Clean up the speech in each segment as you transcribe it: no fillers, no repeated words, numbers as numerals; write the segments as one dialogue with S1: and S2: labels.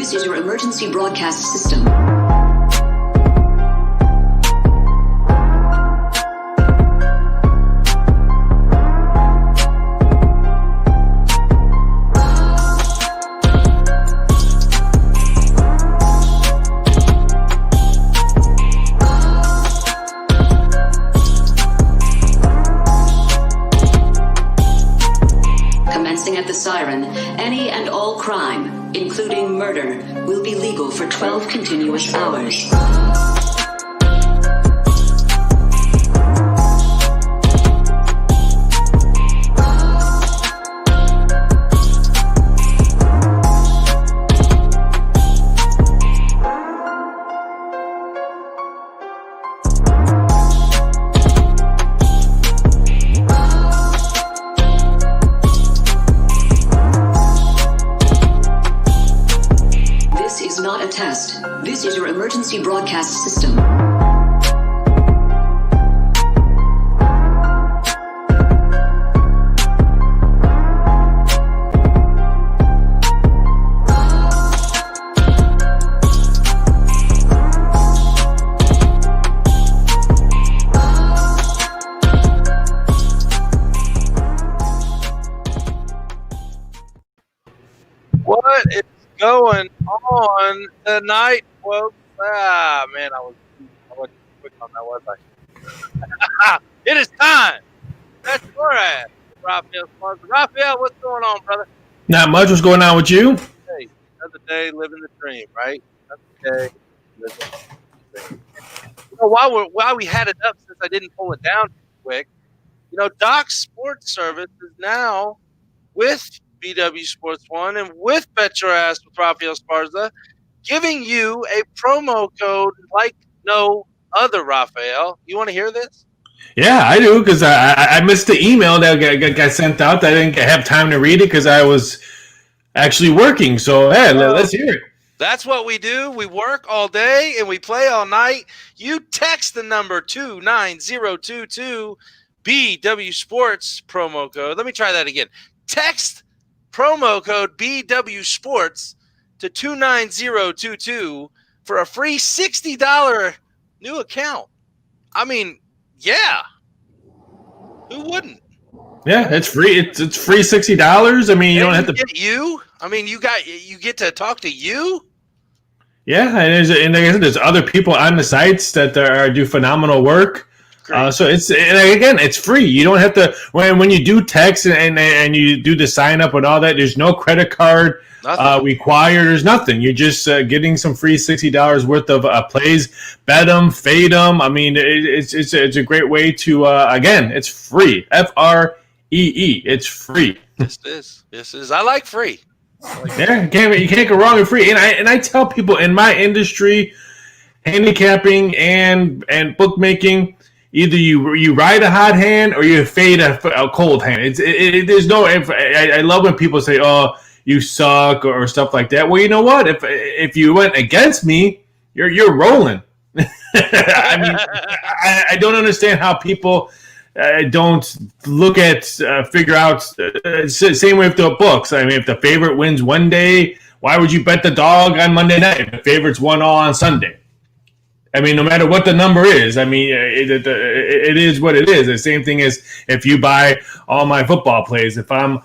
S1: This is your emergency broadcast system. At the siren, any and all crime, including murder, will be legal for 12 continuous hours. Not a test. This is your emergency broadcast system.
S2: What is going on tonight, folks? Man, I wasn't quick on that, was I? It is time. That's your ass, Raphael Esparza. Raphael, what's going on, brother?
S3: Not much. What's going on with you?
S2: Hey, another day living the dream, right? Another day living the dream. You know, while we had it up, since I didn't pull it down too quick, you know, Doc Sports Service is now with BW Sports One and with Bet Your Ass with Raphael Esparza, giving you a promo code like no other. Raphael, you want to hear this?
S3: Yeah, I do, because I missed the email that got sent out. I didn't have time to read it because I was actually working. So, hey, let's hear it.
S2: That's what we do. We work all day and we play all night. You text the number 29022 BW Sports promo code. Let me try that again. Text promo code BW Sports to 29022 for a free $60 new account. I mean, yeah. Who wouldn't?
S3: Yeah, it's free. It's free $60. I mean, you don't have to
S2: get you. I mean, you get to talk to you.
S3: Yeah, and there's other people on the sites that do phenomenal work. So it's free. You don't have to when you do text and you do the sign up and all that. There's no credit card required. There's nothing. You're just getting some free $60 worth of plays. Bet them, fade them. I mean, it's a great way to again. It's free. FREE. It's free.
S2: This is. I like free.
S3: Yeah, you can't go wrong with free. And I tell people in my industry, handicapping and bookmaking. Either you ride a hot hand or you fade a cold hand. There's no. I love when people say, "Oh, you suck" or stuff like that. Well, you know what? If you went against me, you're rolling. I mean, I don't understand how people don't look at figure out. Same way with the books. I mean, if the favorite wins one day, why would you bet the dog on Monday night if the favorites won all on Sunday? I mean, no matter what the number is, I mean, it is what it is. The same thing as if you buy all my football plays. If I'm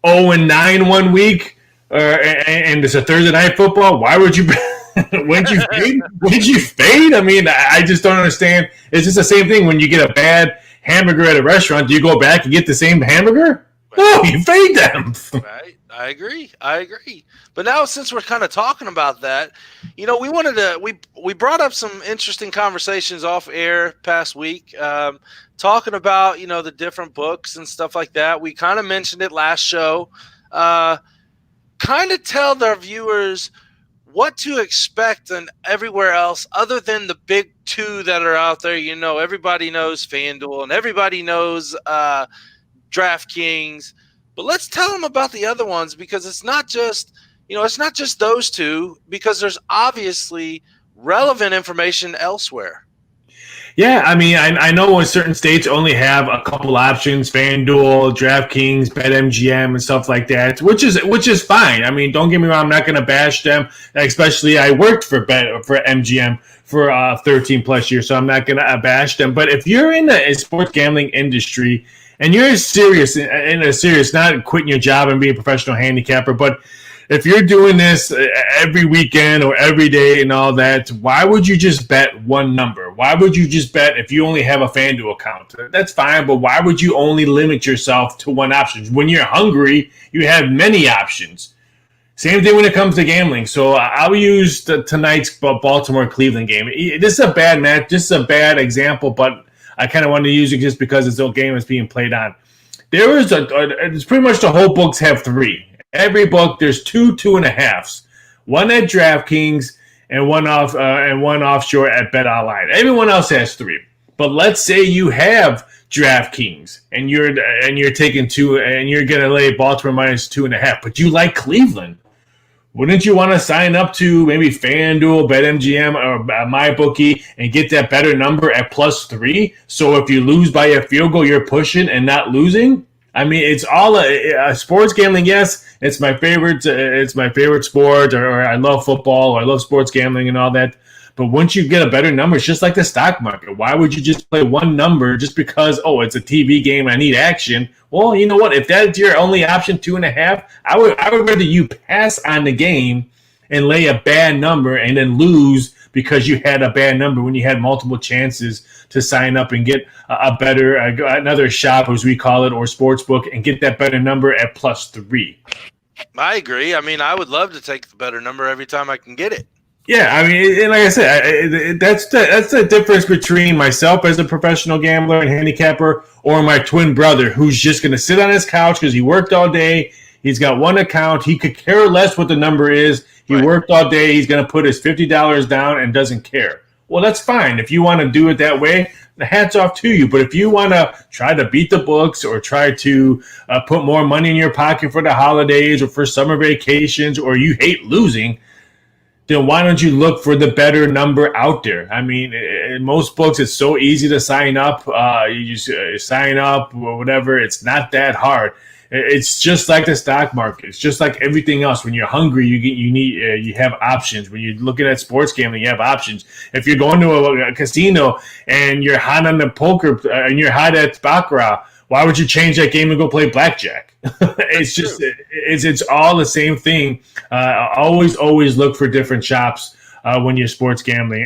S3: 0-9 1 week and it's a Thursday night football, why would you would you fade? Would you fade? I mean, I just don't understand. It's just the same thing when you get a bad hamburger at a restaurant. Do you go back and get the same hamburger? No, you fade them.
S2: Right. I agree. But now, since we're kind of talking about that, you know, we brought up some interesting conversations off air past week, talking about, you know, the different books and stuff like that. We kind of mentioned it last show. Kind of tell their viewers what to expect and everywhere else other than the big two that are out there. You know, everybody knows FanDuel and everybody knows DraftKings. But let's tell them about the other ones, because it's not just those two, because there's obviously relevant information elsewhere.
S3: Yeah, I mean, I know certain states only have a couple options: FanDuel, DraftKings, BetMGM, and stuff like that, which is fine. I mean, don't get me wrong; I'm not going to bash them. Especially, I worked for MGM for 13 plus years, so I'm not going to bash them. But if you're in the sports gambling industry and you're serious, not quitting your job and being a professional handicapper, but if you're doing this every weekend or every day and all that, why would you just bet one number? Why would you just bet if you only have a FanDuel account? That's fine, but why would you only limit yourself to one option? When you're hungry, you have many options. Same thing when it comes to gambling. So I'll use tonight's Baltimore-Cleveland game. This is a bad match. This is a bad example, but I kind of wanted to use it just because it's the game that's being played on. It's pretty much the whole books have three. Every book, there's 2.5s. One at DraftKings and one offshore at BetOnline. Everyone else has three. But let's say you have DraftKings and you're taking two and you're gonna lay Baltimore minus 2.5, but you like Cleveland. Wouldn't you want to sign up to maybe FanDuel, BetMGM, or MyBookie and get that better number at +3? So if you lose by a field goal, you're pushing and not losing. I mean, it's all a sports gambling. Yes, it's my favorite. It's my favorite sport, or I love football, or I love sports gambling and all that. But once you get a better number, it's just like the stock market. Why would you just play one number just because, it's a TV game, I need action? Well, you know what? If that's your only option, 2.5, I would rather you pass on the game and lay a bad number and then lose because you had a bad number when you had multiple chances to sign up and get another shop, as we call it, or sports book, and get that better number at +3.
S2: I agree. I mean, I would love to take the better number every time I can get it.
S3: Yeah, I mean, and like I said, that's the difference between myself as a professional gambler and handicapper, or my twin brother who's just going to sit on his couch because he worked all day. He's got one account. He could care less what the number is. He worked all day. He's going to put his $50 down and doesn't care. Well, that's fine. If you want to do it that way, the hat's off to you. But if you want to try to beat the books or try to put more money in your pocket for the holidays or for summer vacations, or you hate losing, then why don't you look for the better number out there? I mean, in most books, it's so easy to sign up. You just sign up or whatever. It's not that hard. It's just like the stock market. It's just like everything else. When you're hungry, you have options. When you're looking at sports gambling, you have options. If you're going to a casino and you're hot on the poker and you're hot at baccarat, why would you change that game and go play blackjack? It's all the same thing. Always look for different shops when you're sports gambling.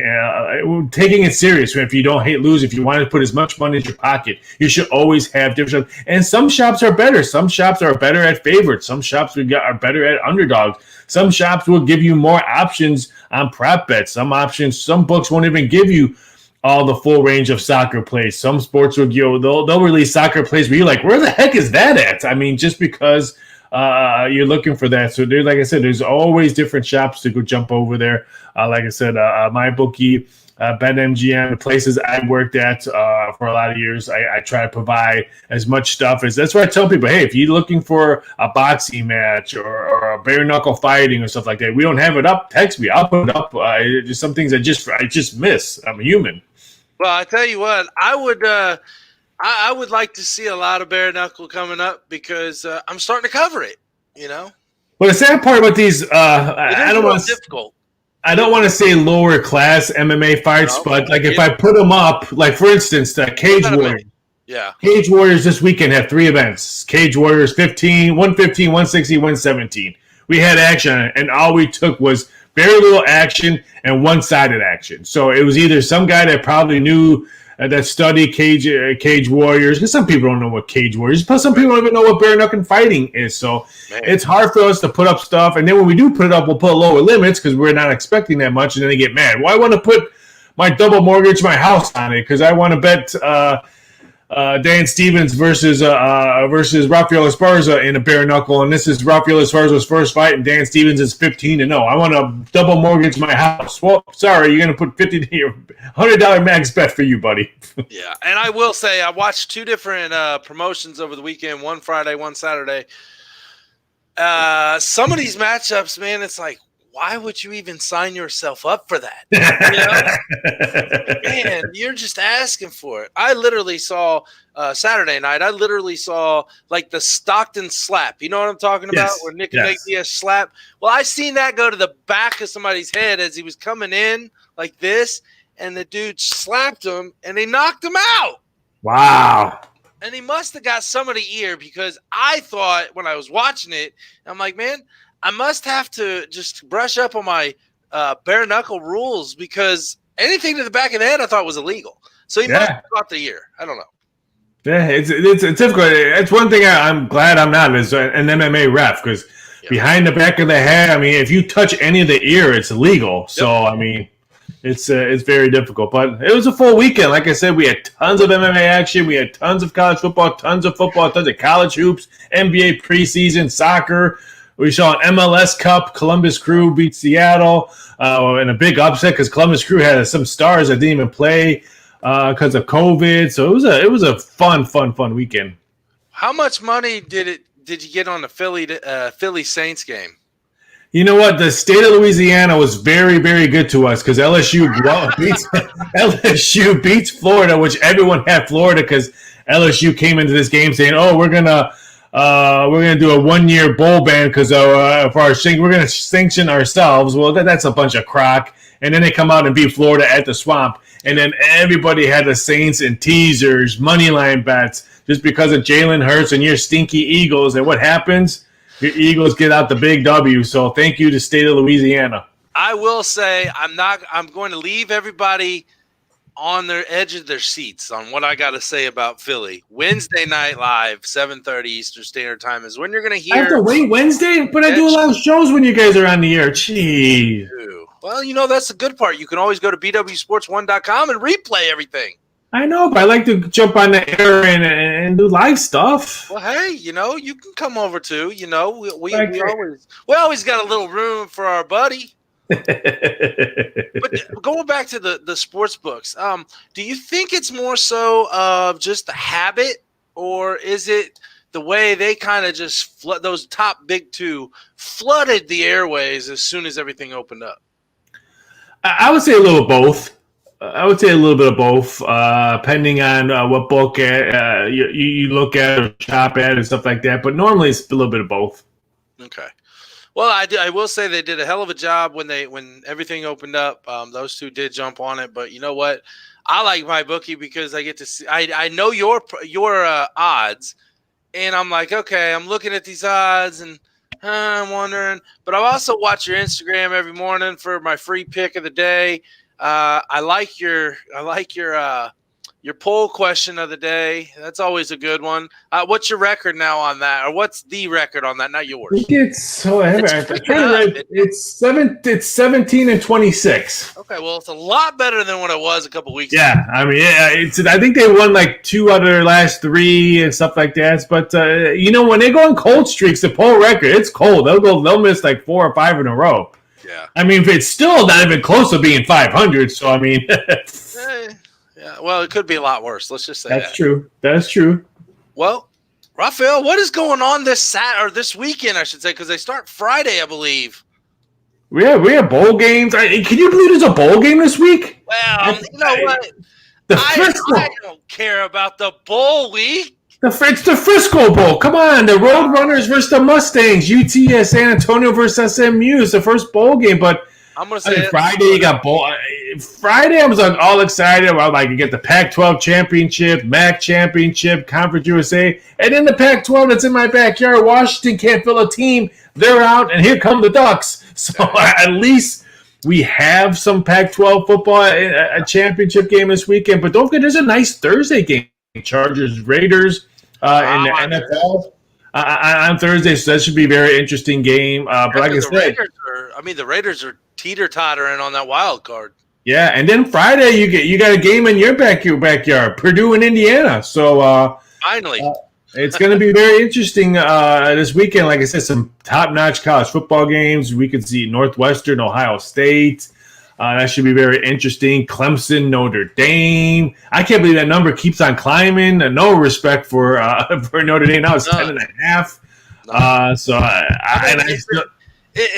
S3: Taking it serious. If you don't hate lose, if you want to put as much money in your pocket, you should always have different shops. And some shops are better. Some shops are better at favorites. Some shops are better at underdogs. Some shops will give you more options on prop bets. Some books won't even give you all the full range of soccer plays. Some sports will they'll release soccer plays where you're like, where the heck is that at? I mean, just because you're looking for that. So like I said, there's always different shops to go jump over there. Like I said, MyBookie, BetMGM, the places I worked at for a lot of years, I try to provide as much stuff as. That's why I tell people, hey, if you're looking for a boxing match or a bare knuckle fighting or stuff like that, we don't have it up, text me. I'll put it up. There's some things I just miss. I'm a human.
S2: Well, I tell you what, I would like to see a lot of bare knuckle coming up because I'm starting to cover it. You know.
S3: Well, the sad part about these, I don't want to
S2: difficult.
S3: I don't want to say lower class MMA fights, but like if I put them up, like for instance, the Cage Warriors.
S2: Yeah.
S3: Cage Warriors this weekend have 3 events. Cage Warriors 115, 160, 117. We had action, and all we took was very little action and one-sided action. So it was either some guy that probably knew that studied Cage Warriors, because some people don't know what Cage Warriors, plus some people don't even know what bare knuckle fighting is. So it's hard for us to put up stuff, and then when we do put it up, we'll put lower limits because we're not expecting that much, and then they get mad. Well, I want to put my double mortgage my house on it because I want to bet Dan Stevens versus Raphael Esparza in a bare knuckle, and this is Raphael Esparza's first fight, and Dan Stevens is 15-0. I want to double mortgage my house. Well, sorry, you're going to put $100 max bet for you, buddy.
S2: Yeah, and I will say I watched 2 different promotions over the weekend, one Friday, one Saturday. Some of these matchups, man, it's like, why would you even sign yourself up for that? You know? Man, you're just asking for it. I literally saw Saturday night. I literally saw like the Stockton slap. You know what I'm talking about? Where Nick and Diaz slap. Well, I seen that go to the back of somebody's head as he was coming in like this, and the dude slapped him and they knocked him out.
S3: Wow.
S2: And he must have got some of the ear, because I thought when I was watching it, I'm like, man, I must have to just brush up on my bare knuckle rules, because anything to the back of the head I thought was illegal. So he must have got the ear. I don't know. Yeah,
S3: it's difficult. It's one thing I'm glad I'm not as an MMA ref, because behind the back of the head, I mean, if you touch any of the ear, it's illegal. So, I mean, it's very difficult. But it was a full weekend. Like I said, we had tons of MMA action. We had tons of college football, tons of college hoops, NBA preseason, soccer. We saw an MLS Cup. Columbus Crew beat Seattle in a big upset, because Columbus Crew had some stars that didn't even play because of COVID. So it was a fun weekend.
S2: How much money did you get on the Philly Saints game?
S3: You know what? The state of Louisiana was very, very good to us, because LSU beats Florida, which everyone had Florida, because LSU came into this game saying, "Oh, we're gonna do a 1-year bowl ban because we're gonna sanction ourselves." Well, that's a bunch of crock. And then they come out and beat Florida at the Swamp, and then everybody had the Saints and teasers, money line bets, just because of Jalen Hurts and your stinky Eagles. And what happens? Your Eagles get out the big W. So thank you to state of Louisiana.
S2: I will say I'm going to leave everybody on their edge of their seats on what I got to say about Philly. Wednesday Night Live, 7:30 Eastern Standard Time is when you're going to hear.
S3: I have to wait Wednesday, but I do a lot of shows when you guys are on the air. Jeez.
S2: Well, you know, that's the good part. You can always go to bwsports1.com and replay everything.
S3: I know, but I like to jump on the air and do live stuff.
S2: Well, hey, you know, you can come over too. You know, we always got a little room for our buddy. But going back to the sports books, do you think it's more so of just the habit, or is it the way they kind of just those top big two flooded the airways as soon as everything opened up?
S3: I would say a little both. I would say a little bit of both, depending on what book you look at or shop at and stuff like that. But normally it's a little bit of both. Okay.
S2: Well, I will say they did a hell of a job when everything opened up. Those two did jump on it. But you know what? I like MyBookie because I get to see. I know your odds, and I'm like, okay, I'm looking at these odds and I'm wondering. But I also watch your Instagram every morning for my free pick of the day. I like your poll question of the day. That's always a good one. What's your record now on that, or what's the record on that? Not yours.
S3: I think it's 17-26.
S2: Okay, well, it's a lot better than what it was a couple weeks ago.
S3: Yeah, I mean, I think they won like 2 out of their last 3 and stuff like that. But you know, when they go on cold streaks, the poll record, it's cold. They'll miss like 4 or 5 in a row.
S2: Yeah.
S3: I mean, it's still not even close to being 500. So I mean.
S2: Yeah, well, it could be a lot worse. Let's just say
S3: that's true. That's true.
S2: Well, Raphael, what is going on this weekend, I should say, because they start Friday, I believe.
S3: We have bowl games. Can you believe there's a bowl game this week?
S2: Well, you know what? I don't care about the bowl week.
S3: It's the Frisco Bowl. Come on, the Roadrunners versus the Mustangs. UT San Antonio versus SMU. It's the first bowl game, but. I'm gonna say Friday. You got bowl. Friday, I was like all excited about you get the Pac-12 championship, MAC championship, Conference USA, and then the Pac-12 that's in my backyard. Washington can't fill a team. They're out, and here come the Ducks. So at least we have some Pac-12 football, a championship game this weekend. But don't forget, there's a nice Thursday game: Chargers Raiders in the NFL. On Thursday, so that should be a very interesting game. But like I said,
S2: the Raiders are teeter-tottering on that wild card.
S3: Yeah, and then Friday you got a game in your backyard, Purdue and Indiana. So
S2: finally,
S3: it's going to be very interesting this weekend. Like I said, some top-notch college football games. We could see Northwestern, Ohio State. That should be very interesting. Clemson, Notre Dame. I can't believe that number keeps on climbing. No respect for Notre Dame. Now it's 10.5.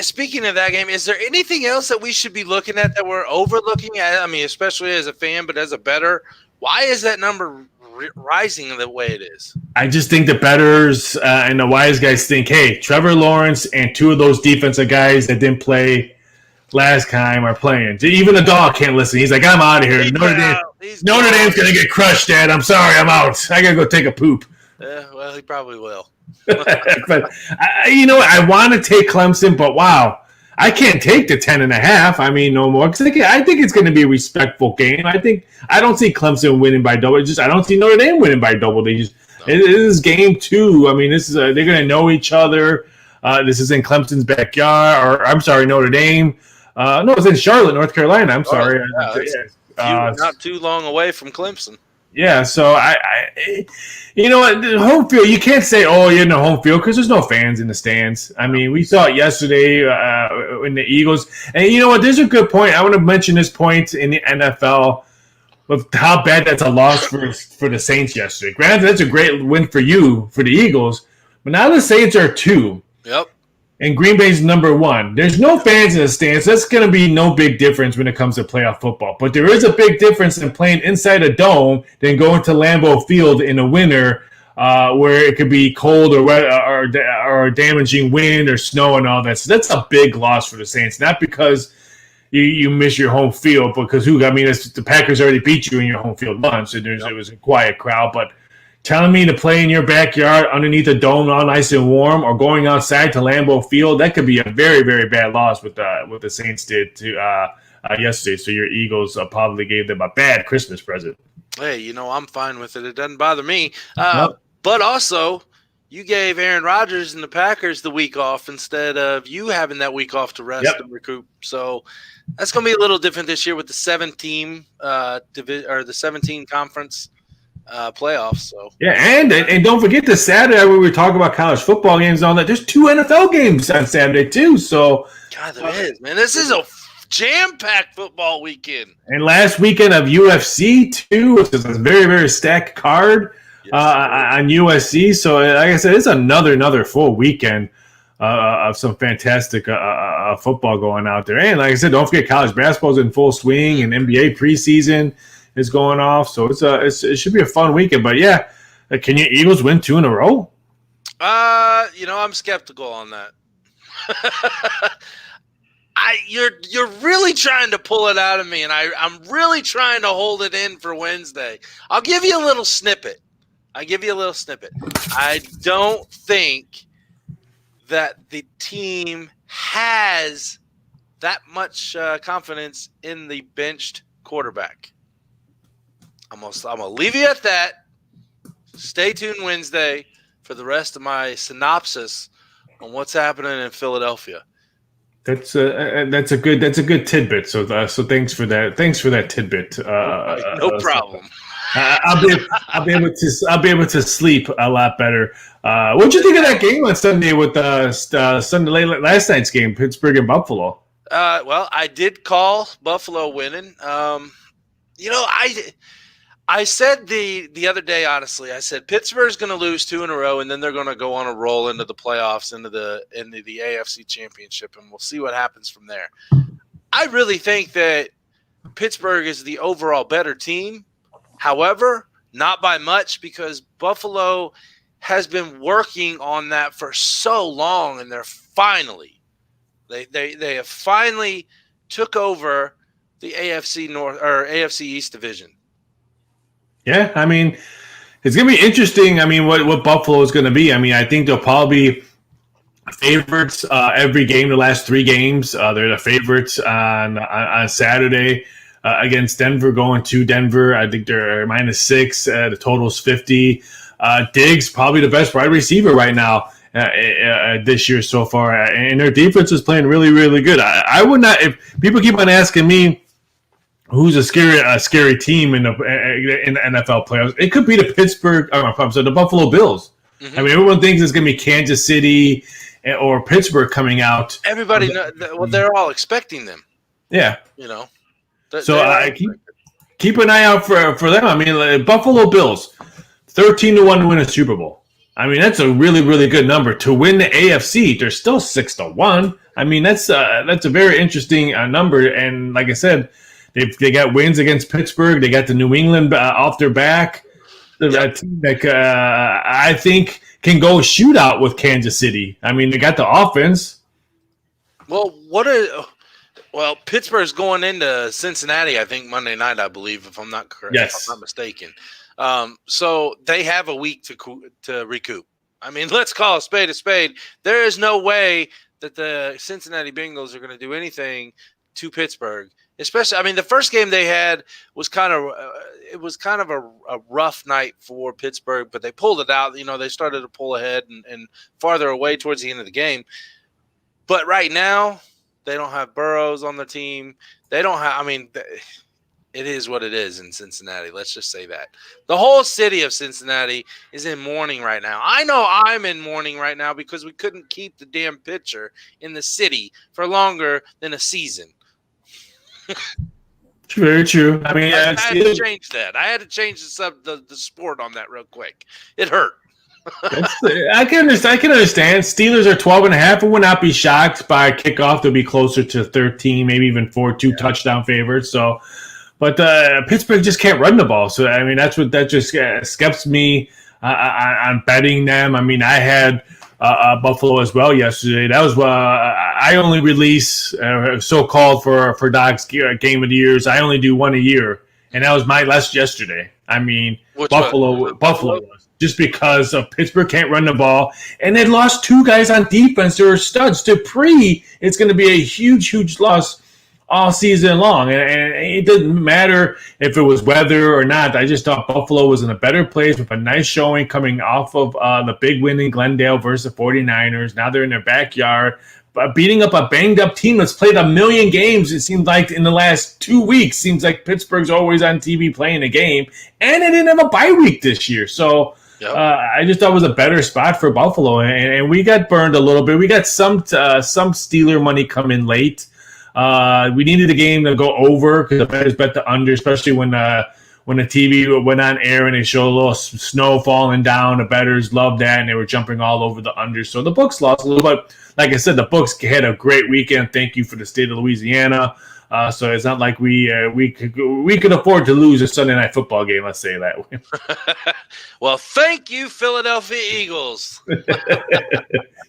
S2: Speaking of that game, is there anything else that we should be looking at that we're overlooking at? I mean, especially as a fan, but as a bettor, why is that number rising the way it is?
S3: I just think the bettors and the wise guys think, hey, Trevor Lawrence and two of those defensive guys that didn't play last time are playing. Even the dog can't listen. He's like, I'm out of here. Notre Dame's going to get crushed, Dad. I'm sorry. I'm out. I got to go take a poop.
S2: Well, he probably will.
S3: But I want to take Clemson, but wow, I can't take the 10.5. I mean, no more, because I think it's going to be a respectful game. I don't see Clemson winning by double. I don't see Notre Dame winning by double digits. It is game 2. I mean, this is they're going to know each other. This is in Clemson's backyard, or I'm sorry, Notre Dame. No, it's in Charlotte, North Carolina. I'm sorry.
S2: Not too long away from Clemson.
S3: Yeah, so you know what, the home field, you can't say, oh, you're in the home field, because there's no fans in the stands. I mean, we saw it yesterday in the Eagles. And you know what, there's a good point. I want to mention this point in the NFL with how bad that's a loss for the Saints yesterday. Granted, that's a great win for you, for the Eagles, but now the Saints are 2.
S2: Yep.
S3: And Green Bay's number 1. There's no fans in the stands. That's going to be no big difference when it comes to playoff football. But there is a big difference in playing inside a dome than going to Lambeau Field in the winter where it could be cold or wet or damaging wind or snow and all that. So that's a big loss for the Saints. Not because you miss your home field, because the Packers already beat you in your home field once, and it was a quiet crowd, but telling me to play in your backyard underneath a dome all nice and warm, or going outside to Lambeau Field, that could be a very, very bad loss with what the Saints did to yesterday. So your Eagles probably gave them a bad Christmas present.
S2: Hey, I'm fine with it. It doesn't bother me.
S3: Nope.
S2: But also, you gave Aaron Rodgers and the Packers the week off instead of you having that week off to rest and recoup. So that's going to be a little different this year with the 7-team or the 17 conference playoffs. So
S3: and don't forget the Saturday where we were talking about college football games and all that. There's 2 NFL games on Saturday too. So
S2: God, there is, man. This is a jam-packed football weekend.
S3: And last weekend of UFC too, which is a very, very stacked card on USC. So like I said, it's another full weekend of some fantastic football going out there. And like I said, don't forget college basketball's in full swing and NBA preseason is going off, so it should be a fun weekend. But yeah, can your Eagles win 2 in a row?
S2: I'm skeptical on that. You're really trying to pull it out of me, and I'm really trying to hold it in for Wednesday. I'll give you a little snippet. I don't think that the team has that much confidence in the benched quarterback. I'm gonna leave you at that. Stay tuned Wednesday for the rest of my synopsis on what's happening in Philadelphia.
S3: That's a good tidbit. So thanks for that. Thanks for that tidbit.
S2: No problem.
S3: I'll be able to sleep a lot better. What'd you think of that game on Sunday with Sunday last night's game, Pittsburgh and Buffalo?
S2: Well, I did call Buffalo winning. I said the other day, honestly, I said Pittsburgh's going to lose 2 in a row, and then they're going to go on a roll into the playoffs, into the AFC Championship, and we'll see what happens from there. I really think that Pittsburgh is the overall better team. However, not by much, because Buffalo has been working on that for so long, and they're finally they have finally took over the AFC North or AFC East division.
S3: Yeah, I mean, it's going to be interesting. I mean, what Buffalo is going to be. I mean, I think they'll probably be favorites every game, the last 3 games. They're the favorites on Saturday against Denver, going to Denver. I think they're -6. The total's 50. Diggs, probably the best wide receiver right now this year so far. And their defense is playing really, really good. I would not, if people keep on asking me, who's a scary team in the NFL playoffs? It could be the the Buffalo Bills. Mm-hmm. I mean, everyone thinks it's going to be Kansas City or Pittsburgh coming out.
S2: Everybody, they're all expecting them.
S3: Yeah,
S2: So
S3: keep an eye out for them. I mean, Buffalo Bills, 13-1 to win a Super Bowl. I mean, that's a really, really good number to win the AFC. They're still 6-1. I mean, that's a very interesting number. And like I said, they got wins against Pittsburgh. They got the New England off their back. A team that I think can go shootout with Kansas City. I mean, they got the offense.
S2: Well, Pittsburgh's going into Cincinnati, I think, Monday night, I believe, if I'm not correct.
S3: Yes.
S2: If I'm not mistaken. So they have a week to recoup. I mean, let's call a spade a spade. There is no way that the Cincinnati Bengals are going to do anything to Pittsburgh. Especially, I mean, the first game they had was kind of a rough night for Pittsburgh, but they pulled it out. You know, they started to pull ahead and farther away towards the end of the game. But right now, they don't have Burrows on the team. They don't have – I mean, it is what it is in Cincinnati. Let's just say that. The whole city of Cincinnati is in mourning right now. I know I'm in mourning right now because we couldn't keep the damn pitcher in the city for longer than a season.
S3: Very true. I mean,
S2: I had to change that. I had to change the sport on that real quick. It hurt.
S3: I can understand. Steelers are 12.5. I would not be shocked by kickoff. They'll be closer to 13, maybe even 4-2 touchdown favorites. So, but Pittsburgh just can't run the ball. So I mean, that just skeps me on betting them. I mean, I had Buffalo as well yesterday. That was I only release so-called for Dogs Game of the Years. I only do one a year, and that was my last yesterday. I mean, Buffalo was. Just because Pittsburgh can't run the ball. And they lost two guys on defense. They were studs. Dupree, it's going to be a huge, huge loss all season long. And it didn't matter if it was weather or not. I just thought Buffalo was in a better place with a nice showing coming off of the big win in Glendale versus the 49ers. Now they're in their backyard. Beating up a banged-up team that's played a million games, it seems like, in the last 2 weeks. Seems like Pittsburgh's always on TV playing a game. And they didn't have a bye week this year. So I just thought it was a better spot for Buffalo. And we got burned a little bit. We got some Steeler money come in late. We needed the game to go over because the bettors bet the under, especially when the TV went on air and they showed a little snow falling down. The bettors loved that, and they were jumping all over the under. So the books lost a little bit. Like I said, the books had a great weekend. Thank you for the state of Louisiana. So it's not like we could afford to lose a Sunday night football game. Let's say that way.
S2: Well, thank you, Philadelphia Eagles.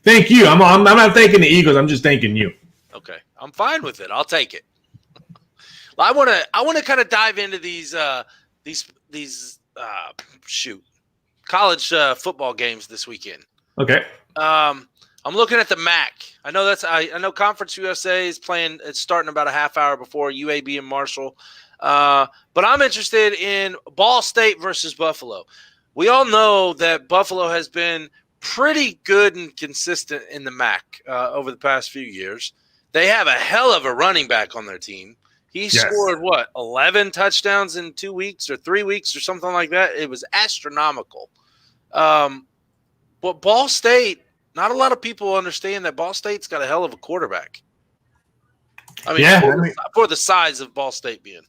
S3: Thank you. I'm not thanking the Eagles. I'm just thanking you.
S2: Okay, I'm fine with it. I'll take it. I want to kind of dive into these college football games this weekend.
S3: Okay.
S2: I'm looking at the MAC. I know Conference USA is playing. It's starting about a half hour before UAB and Marshall. But I'm interested in Ball State versus Buffalo. We all know that Buffalo has been pretty good and consistent in the MAC over the past few years. They have a hell of a running back on their team. He scored, 11 touchdowns in 2 weeks or 3 weeks or something like that? It was astronomical. But Ball State, not a lot of people understand that Ball State's got a hell of a quarterback. For the size of Ball State being.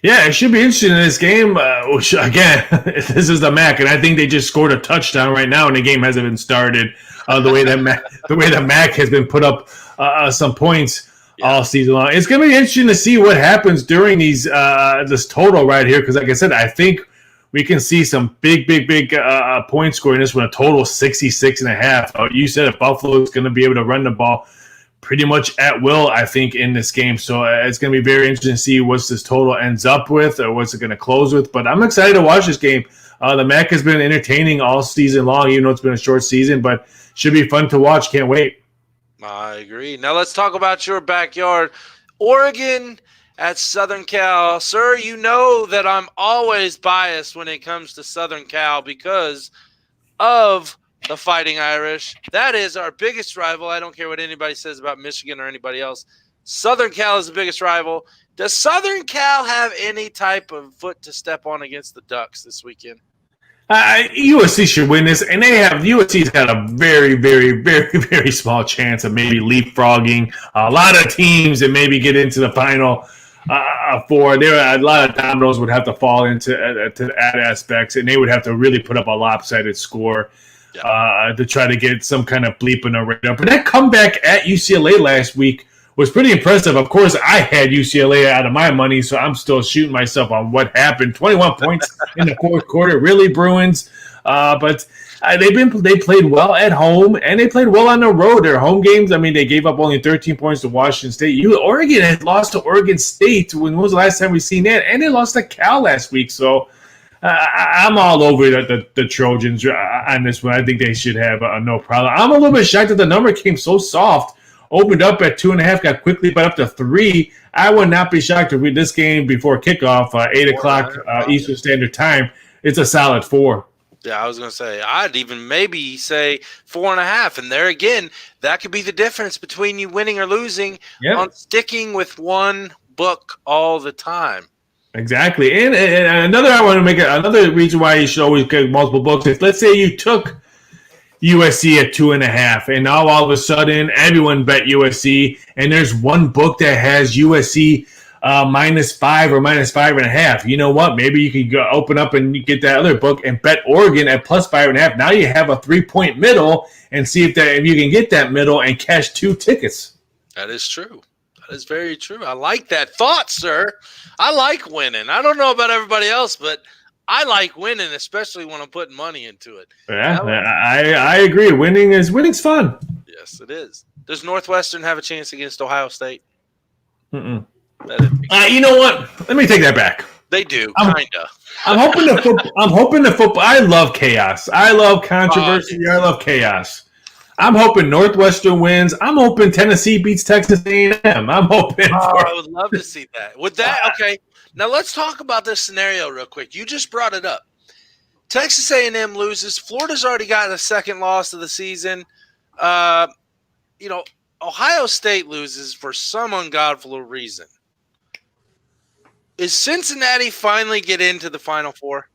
S3: Yeah, it should be interesting in this game. Which again, this is the MAC, and I think they just scored a touchdown right now, and the game hasn't even started. The way the MAC has been put up some points all season long. It's going to be interesting to see what happens during these this total right here, because like I said, I think we can see some big point scoring this one, a total 66.5. You said if Buffalo is going to be able to run the ball pretty much at will, I think, in this game. So it's going to be very interesting to see what this total ends up with or what's it going to close with. But I'm excited to watch this game. The MAC has been entertaining all season long, even though it's been a short season, but should be fun to watch. Can't wait.
S2: I agree. Now let's talk about your backyard. Oregon at Southern Cal. Sir, you know that I'm always biased when it comes to Southern Cal because of the Fighting Irish. That is our biggest rival. I don't care what anybody says about Michigan or anybody else. Southern Cal is the biggest rival. Does Southern Cal have any type of foot to step on against the Ducks this weekend?
S3: USC should win this, and USC's got a very, very, very, very small chance of maybe leapfrogging a lot of teams and maybe get into the final four. A lot of dominoes would have to fall into that aspects, and they would have to really put up a lopsided score. to try to get some kind of bleep in our radar. But that comeback at UCLA last week was pretty impressive. Of course, I had UCLA out of my money, so I'm still shooting myself on what happened. 21 points in the fourth quarter, really, Bruins. But they played well at home, and they played well on the road. Their home games, I mean, they gave up only 13 points to Washington State. Oregon had lost to Oregon State. When was the last time we seen that? And they lost to Cal last week. So I'm all over the Trojans on this one. I think they should have no problem. I'm a little bit shocked that the number came so soft. Opened up at 2.5, got quickly but up to 3. I would not be shocked to read this game before kickoff, 8 o'clock Eastern Standard Time. It's a solid 4.
S2: Yeah, I was going to say, I'd even maybe say 4.5. And there again, that could be the difference between you winning or losing on sticking with one book all the time. Exactly.
S3: And another reason why you should always get multiple books is, let's say you took USC at 2.5, and now all of a sudden everyone bet USC, and there's one book that has USC -5 or -5.5. You know what? Maybe you could go open up and get that other book and bet Oregon at +5.5. Now you have a 3-point middle, and see if you can get that middle and cash 2 tickets.
S2: That is true. That is very true. I like that thought, sir. I like winning. I don't know about everybody else, but I like winning, especially when I'm putting money into it.
S3: Yeah, I agree. Winning's fun.
S2: Yes, it is. Does Northwestern have a chance against Ohio State?
S3: Mm-mm. You know what? Let me take that back.
S2: They do, kinda.
S3: I'm hoping the football. I love chaos. I love controversy. I love chaos. I'm hoping Northwestern wins. I'm hoping Tennessee beats Texas A&M. I'm hoping.
S2: I would love to see that. Would that okay? Now let's talk about this scenario real quick. You just brought it up. Texas A&M loses. Florida's already got a second loss of the season. Ohio State loses for some ungodful reason. Is Cincinnati finally get into the Final Four?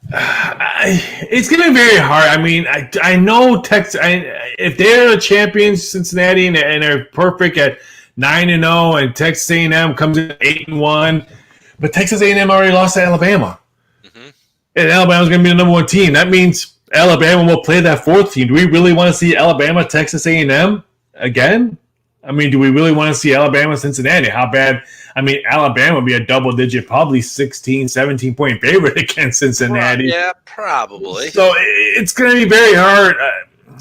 S3: It's going to be very hard. I mean, I know Texas. If they're the champions, Cincinnati, and they're perfect at 9-0, and Texas A&M comes in 8-1, but Texas A&M already lost to Alabama, and Alabama's going to be the number 1 team. That means Alabama will play that 4th team. Do we really want to see Alabama, Texas A&M again? I mean, do we really want to see Alabama, Cincinnati? How bad? I mean, Alabama would be a double-digit, probably 16, 17-point favorite against Cincinnati.
S2: Yeah, probably.
S3: So it's going to be very hard.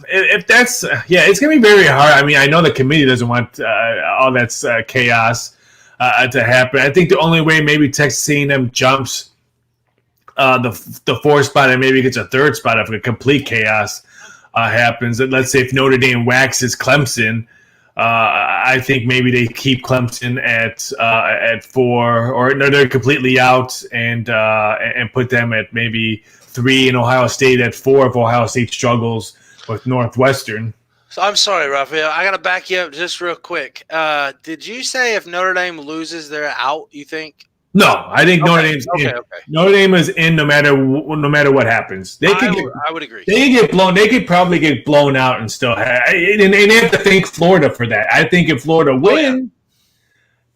S3: It's going to be very hard. I mean, I know the committee doesn't want all that chaos to happen. I think the only way maybe Texas A&M jumps the 4th spot and maybe gets a 3rd spot if a complete chaos happens. Let's say if Notre Dame waxes Clemson, I think maybe they keep Clemson at 4, or no, they're completely out and put them at maybe 3, and Ohio State at 4 if Ohio State struggles with Northwestern.
S2: So I'm sorry, Raphael. I got to back you up just real quick. Did you say if Notre Dame loses, they're out? You think?
S3: No, I think Notre Dame's in. Okay. Notre Dame is in no matter what happens. I would agree. They get blown. They could probably get blown out and still have. And they have to thank Florida for that. I think if Florida wins,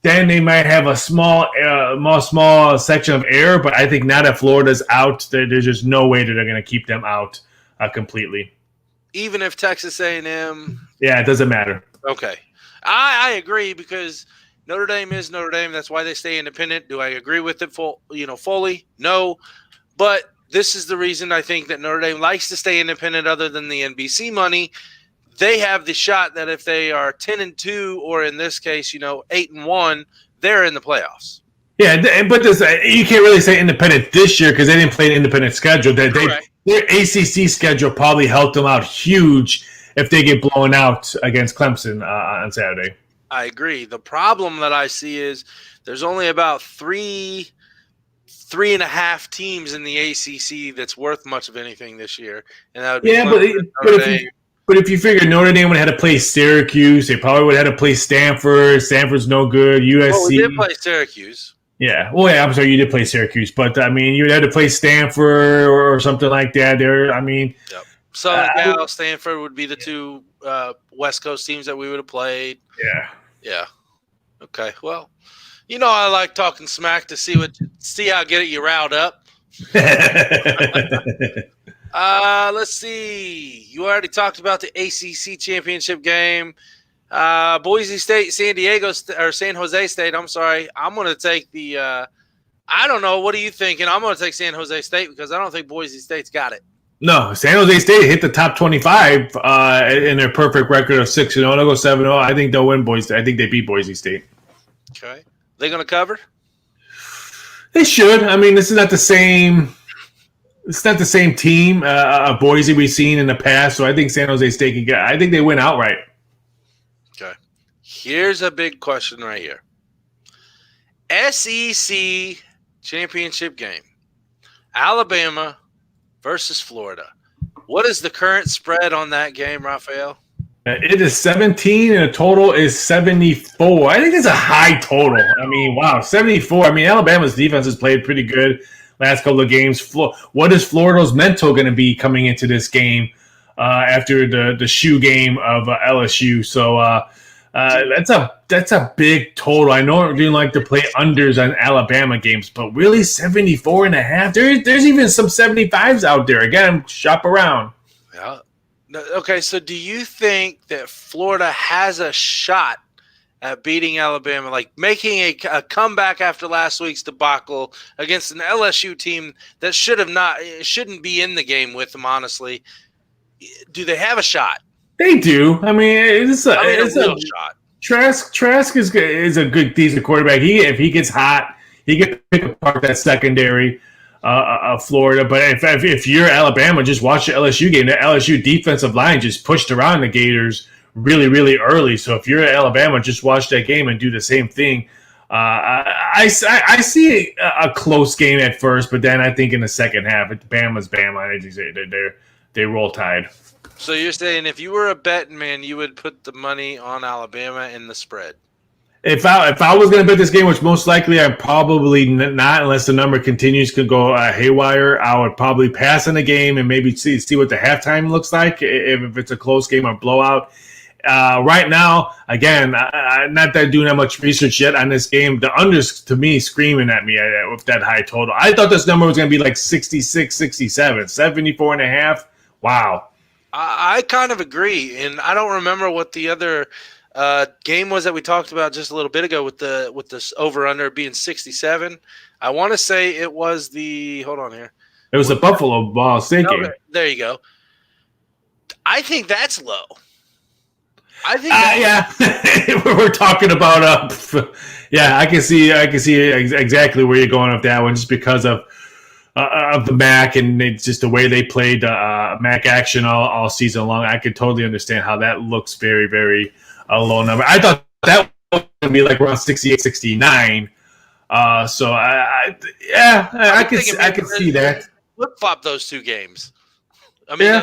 S3: then they might have a small section of error. But I think now that Florida's out, there's just no way that they're going to keep them out completely.
S2: Even if Texas A&M.
S3: Yeah, it doesn't matter.
S2: Okay, I agree because Notre Dame is Notre Dame. That's why they stay independent. Do I agree with it fully? No. But this is the reason I think that Notre Dame likes to stay independent other than the NBC money. They have the shot that if they are 10-2 or in this case, 8-1, they're in the playoffs.
S3: Yeah, but you can't really say independent this year because they didn't play an independent schedule. Their ACC schedule probably helped them out huge if they get blown out against Clemson on Saturday.
S2: I agree. The problem that I see is there's only about 3.5 teams in the ACC that's worth much of anything this year, and that would be
S3: but if you figure Notre Dame would have had to play Syracuse, they probably would have had to play Stanford. Stanford's no good. USC.
S2: Well, we did play Syracuse.
S3: Yeah. Well, yeah. I'm sorry, you did play Syracuse, but I mean, you had to play Stanford or something like that.
S2: Yep. Southern Cal, Stanford would be the 2 West Coast teams that we would have played. Yeah. Okay. Well, I like talking smack to see how get you riled up. Let's see. You already talked about the ACC championship game. Boise State, San Jose State. I'm sorry. I'm going to take the. I don't know. What are you thinking? I'm going to take San Jose State because I don't think Boise State's got it.
S3: No, San Jose State hit the top 25 in their perfect record of 6-0. They'll go 7-0. I think they'll win Boise State. I think they beat Boise State.
S2: Okay. They going to cover?
S3: They should. I mean, this is not the same. It's not the same team Boise we've seen in the past. So I think San Jose State can get. I think they win outright.
S2: Okay. Here's a big question right here. SEC championship game. Alabama versus Florida. What is the current spread on that game, Raphael?
S3: It is 17, and the total is 74. I think it's a high total. I mean, wow, 74. I mean, Alabama's defense has played pretty good last couple of games. What is Florida's mental going to be coming into this game after the shoe game of LSU? So that's a big total. I know you like to play unders on Alabama games, but really 74.5. There's even some 75s out there. Again, shop around.
S2: Yeah. Okay, so do you think that Florida has a shot at beating Alabama, like making a comeback after last week's debacle against an LSU team that shouldn't be in the game with them, honestly? Do they have a shot?
S3: They do. I mean, it's a
S2: shot.
S3: Trask is a good, decent quarterback. If he gets hot, he can pick apart that secondary of Florida. But if you're Alabama, just watch the LSU game. The LSU defensive line just pushed around the Gators really, really early. So if you're Alabama, just watch that game and do the same thing. I see a close game at first, but then I think in the second half, Bama's Bama. They roll tide.
S2: So you're saying if you were a betting man, you would put the money on Alabama in the spread?
S3: If I was going to bet this game, which most likely I'm probably not, unless the number continues to go haywire, I would probably pass on the game and maybe see what the halftime looks like if it's a close game or blowout. Right now, again, I'm not doing that much research yet on this game. The unders, to me, screaming at me with that high total. I thought this number was going to be like 66, 67, 74.5. Wow.
S2: I kind of agree, and I don't remember what the other game was that we talked about just a little bit ago with this over under being 67. I want to say it was hold on here.
S3: It was the Buffalo Ball State game.
S2: There you go. I think that's low. I think
S3: yeah. We're talking about I can see exactly where you're going with that one, just because of the MAC and just the way they played MAC action all season long. I could totally understand how that looks very, very low number. I thought that was going to be like around 68, 69. So I could see that.
S2: Flip flop those two games. I mean,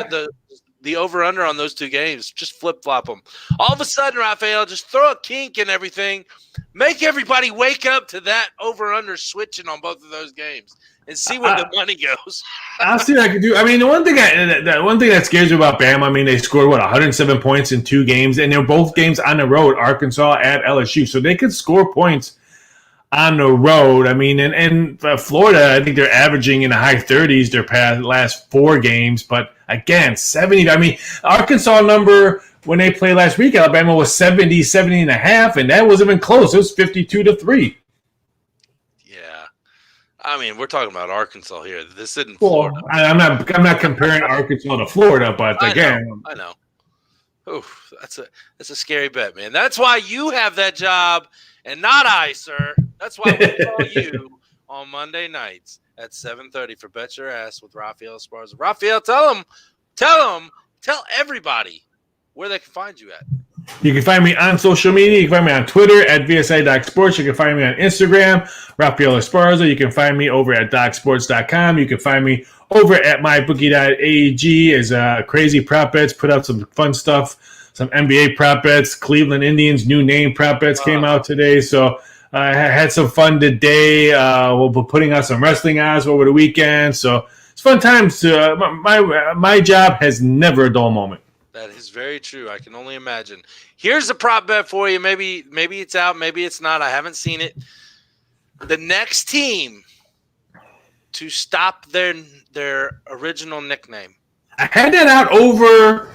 S2: the over under on those two games, just flip flop them. All of a sudden, Raphael, just throw a kink and everything. Make everybody wake up to that over under switching on both of those games. And see where the money goes.
S3: I'll see what I can do. I mean, the one thing that scares me about Bama, I mean, they scored 107 points in 2 games, and they're both games on the road, Arkansas at LSU, so they could score points on the road. I mean, and Florida, I think they're averaging in the high 30s their last 4 games, but again, 70. I mean, Arkansas number when they played last week, Alabama was 70.5, and that wasn't even close. It was 52-3.
S2: I mean, we're talking about Arkansas here. This isn't Florida.
S3: I'm not comparing Arkansas to Florida, but
S2: I know. Oof, that's a scary bet, man. That's why you have that job and not I, sir. That's why we call you on Monday nights at 7:30 for Bet Your Ass with Raphael Esparza. Raphael, tell everybody where they can find you at.
S3: You can find me on social media. You can find me on Twitter at VSI.Sports. You can find me on Instagram, Raphael Esparza. You can find me over at DocSports.com. You can find me over at mybookie.ag as crazy prop bets. Put out some fun stuff, some NBA prop bets. Cleveland Indians new name prop bets came out today. So I had some fun today. We'll be putting out some wrestling odds over the weekend. So it's fun times. My job has never a dull moment.
S2: That is very true. I can only imagine. Here's a prop bet for you. Maybe it's out. Maybe it's not. I haven't seen it. The next team to stop their original nickname.
S3: I had that out over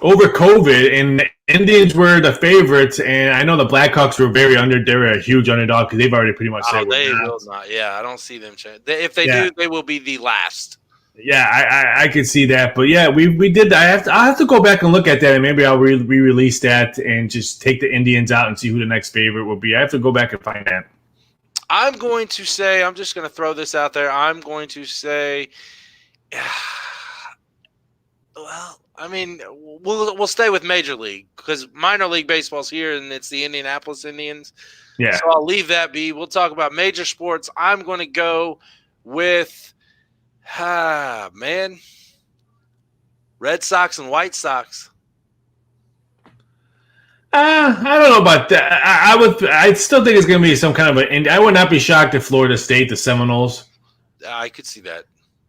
S3: COVID, and the Indians were the favorites, and I know the Blackhawks were they were a huge underdog because they've already pretty much said
S2: they
S3: we're
S2: will not. Yeah, I don't see them change. If they do, they will be the last.
S3: Yeah, I can see that, but yeah, we did. I'll have to go back and look at that, and maybe I'll re-release that and just take the Indians out and see who the next favorite will be. I have to go back and find that.
S2: I'm going to say, I'm just going to throw this out there. I'm going to say, well, I mean, we'll stay with Major League because minor league baseball's here, and it's the Indianapolis Indians.
S3: Yeah.
S2: So I'll leave that be. We'll talk about major sports. I'm going to go with, Red Sox and White Sox.
S3: I don't know about that. I still think it's going to be some kind of I would not be shocked if Florida State, the Seminoles.
S2: I could see that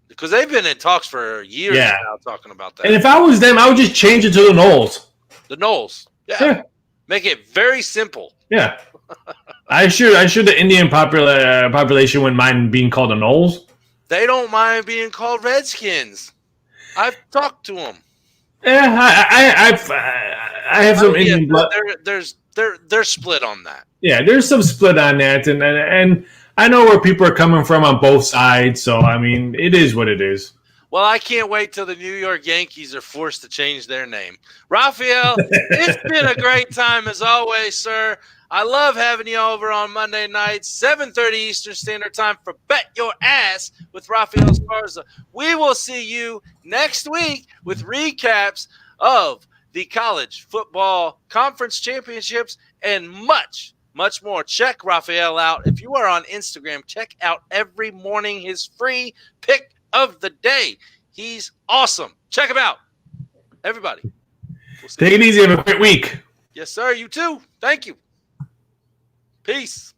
S2: because they've been in talks for years now talking about that.
S3: And if I was them, I would just change it to the Noles.
S2: The Noles. Yeah. Make it very simple.
S3: Yeah. I sure the Indian population wouldn't mind being called the Noles.
S2: They don't mind being called Redskins. I've talked to them.
S3: Yeah, I have some Indian blood.
S2: They're split on that.
S3: Yeah, there's some split on that, and I know where people are coming from on both sides. So I mean, it is what it is.
S2: Well, I can't wait till the New York Yankees are forced to change their name. Raphael, it's been a great time as always, sir. I love having you over on Monday nights, 7:30 Eastern Standard Time for Bet Your Ass with Raphael Esparza. We will see you next week with recaps of the college football conference championships and much, much more. Check Raphael out. If you are on Instagram, check out every morning his free pick of the day. He's awesome. Check him out. Everybody.
S3: Take it easy. Have a great week.
S2: Yes, sir. You too. Thank you. Peace.